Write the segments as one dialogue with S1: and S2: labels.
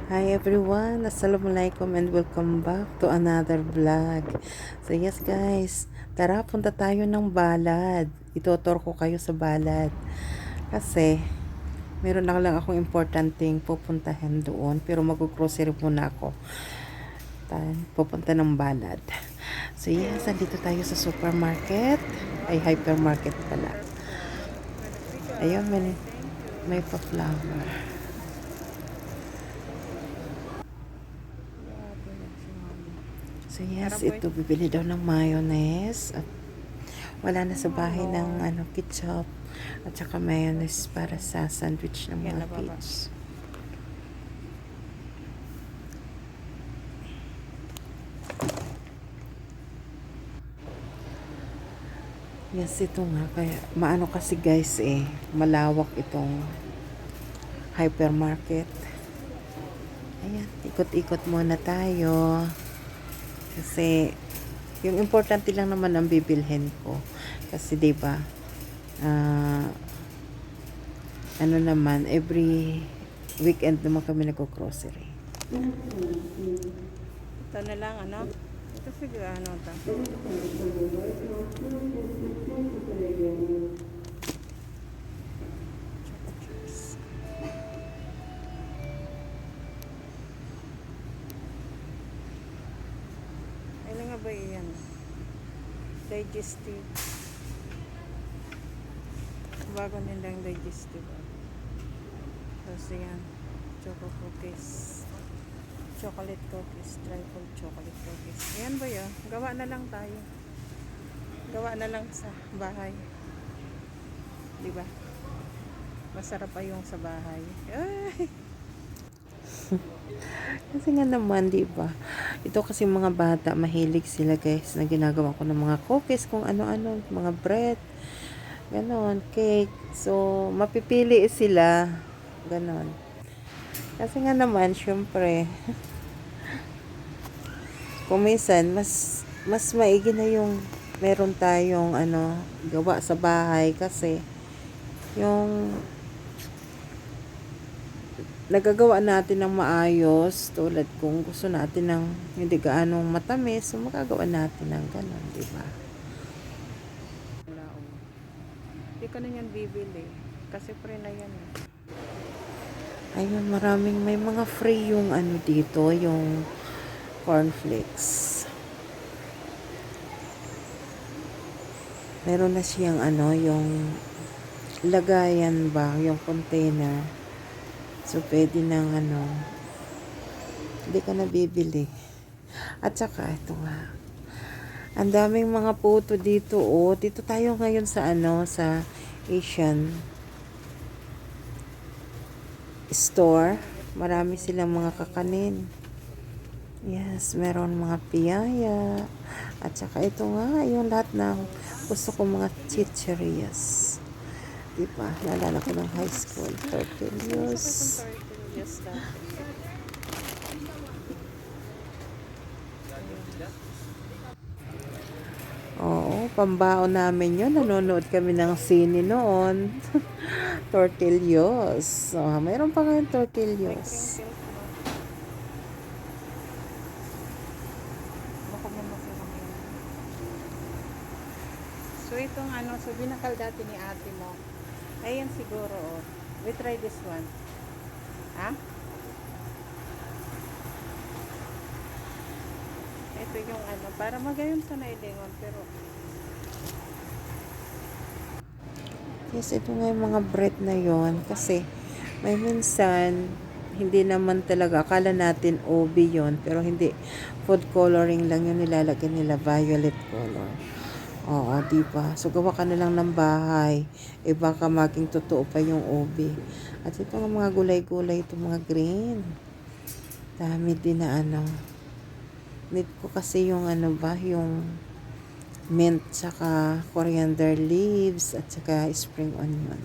S1: Hi everyone, Assalamualaikum and welcome back to another vlog. So yes guys, tara punta tayo ng balad. Itutur ko kayo sa balad. Kasi meron na lang akong importanteng pupuntahan doon, pero mag-grocery muna ako. Pupunta ng balad. So yes, andito tayo sa supermarket. Ay, hypermarket pala. Ayun, may pa-flower. So yes, ito bibili daw ng mayonnaise at wala na sa bahay ng ketchup at saka mayonnaise para sa sandwich ng mga kids. Yes, ito nga. Kaya maano kasi guys malawak itong hypermarket. Ayan, ikot-ikot muna tayo. Kasi yung importante lang naman ang bibilhin ko. Kasi 'di ba? Ano naman, every weekend naman kami nagko-grocery.
S2: Ito na lang, ano? Ito siguro, ano ito? Ano nga ba yan? Digestive. Bago nilang digestive. Tapos yan. Choco cookies. Chocolate cookies. Trifle chocolate cookies. Ayan ba yun? Gawa na lang tayo. Gawa na lang sa bahay. Diba? Masarap pa yung sa bahay. Ay!
S1: Kasi nga naman, di ba? Ito kasi mga bata, mahilig sila guys na ginagawa ko ng mga cookies, kung ano-ano, mga bread, ganon, cake. So, mapipili sila, ganon. Kasi nga naman, syempre, kung minsan, mas maigi na yung meron tayong gawa sa bahay kasi yung nagagawa natin ng maayos, tulad kung gusto natin ng hindi gaanong matamis, so magagawa natin ng ganon, di ba?
S2: Wala, oh. Hindi ka na yan bibili. Kasi pre na yan.
S1: Ayun, may mga free yung dito, yung cornflakes. Meron na siyang yung lagayan ba, yung container. So, pwede nang hindi ka na bibili. At saka, ito nga. Ang daming mga puto dito, oh. Dito tayo ngayon sa sa Asian store. Marami silang mga kakanin. Yes, meron mga piyaya. At saka ito nga, yung lahat ng gusto ko mga chicherias. Diba? Naalala ko ng high school. Tortillas.
S2: Tortillas dati.
S1: Oo, pambaon namin yun. Nanonood kami ng sine noon. Tortillas. Oh, mayroon pa kayong
S2: May
S1: tortillas.
S2: crinkles mo. Baka mo masarap yun. So itong so binakal dati ni ate mo. Ayan siguro, oh. We try this one. Ha? Ito yung para magayon sa nailingon, pero
S1: Yes, ito nga yung mga bread na yon. Kasi may minsan hindi naman talaga, akala natin OB yon, pero hindi, food coloring lang yun, nilalagyan nila violet color. Oo, diba? So gawa ka na lang ng bahay, baka maging totoo pa yung OB. At ito nga mga gulay-gulay, ito mga green, dami din na need ko kasi yung yung mint, saka coriander leaves, at saka spring onion.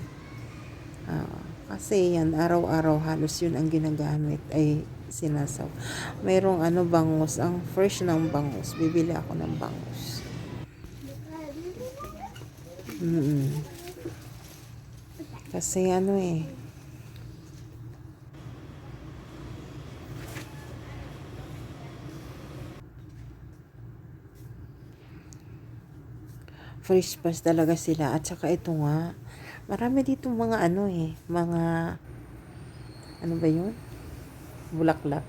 S1: Kasi yan, araw-araw halos yun ang ginagamit, ay sinasaw. Mayroong bangus, ang fresh ng bangus. Bibili ako ng bangus. Kasi fresh pa talaga sila. At saka ito nga, marami dito mga mga, ano ba yun? Bulaklak.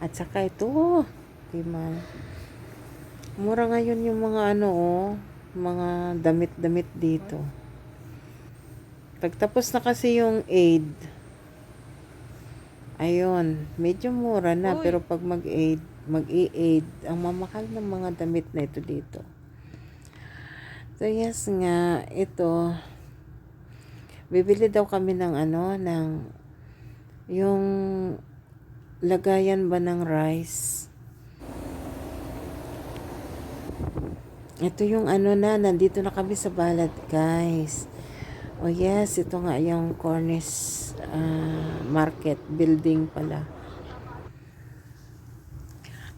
S1: At saka ito, diba? Mura ngayon yung mga mga damit-damit dito. Pagtapos na kasi yung Eid, ayun, medyo mura na. Pero pag mag-i-Eid, ang mamahal ng mga damit na ito dito. So yes nga, ito, bibili daw kami ng yung lagayan ba ng rice. Ito yung nandito na kami sa Balad, guys. Oh yes, ito nga yung Cornish Market building pala.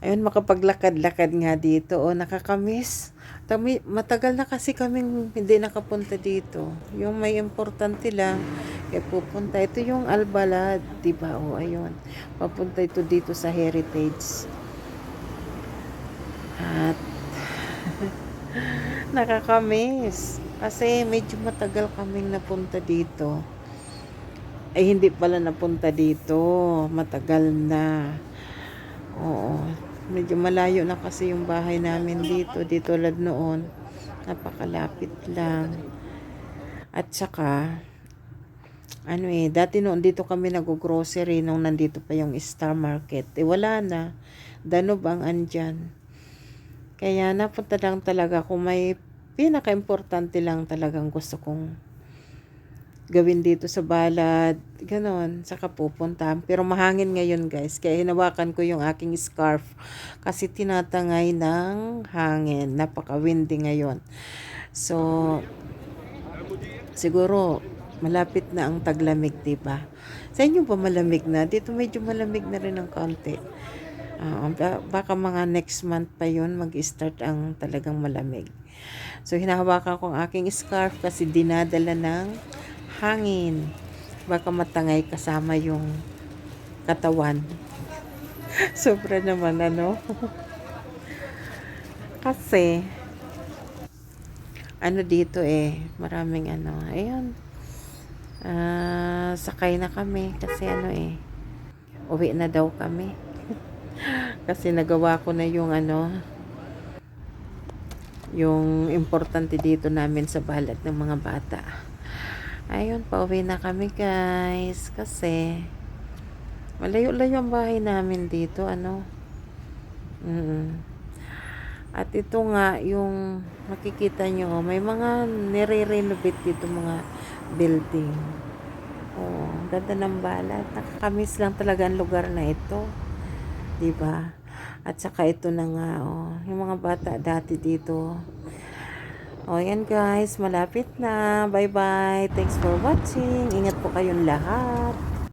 S1: Ayun, makapaglakad-lakad nga dito. Nakakamiss. Matagal na kasi kaming hindi nakapunta dito. Yung may importante lang, pupunta. Ito yung Albalad, diba? Ayun. Papunta ito dito sa Heritage. At nakakamiss. Kasi medyo matagal kaming napunta dito. Ay, hindi pala napunta dito. Matagal na. Oo. Medyo malayo na kasi yung bahay namin dito. Dito tulad noon. Napakalapit lang. At saka, dati noon dito kami nag-grocery nung nandito pa yung Star Market. Wala na. Danob ang andyan. Kaya napunta lang talaga kung may pinaka-importante lang talagang gusto kong gawin dito sa Balad, ganon, saka pupunta. Pero mahangin ngayon, guys, kaya hinawakan ko yung aking scarf kasi tinatangay ng hangin. Napaka-windy ngayon. So, siguro malapit na ang taglamig, diba? Sa inyo ba malamig na? Dito medyo malamig na rin ng konti. Baka mga next month pa yun mag-start ang talagang malamig. So, hinahawakan ko ang aking scarf kasi dinadala ng hangin. Baka matangay kasama yung katawan. Sobra naman, kasi, dito maraming ayun. Sakay na kami kasi uwi na daw kami. Kasi nagawa ko na yung yung importante dito namin sa Balad ng mga bata. Ayun, pauwi na kami, guys. Kasi malayo-layo ang bahay namin dito, At ito nga, yung makikita nyo, may mga nire-renovate dito mga building. Ganda ng Balad. Nakakamiss lang talaga ang lugar na ito. Diba? At saka ito na nga, yung mga bata dati dito. Yan, guys, malapit na. Bye-bye. Thanks for watching. Ingat po kayong lahat.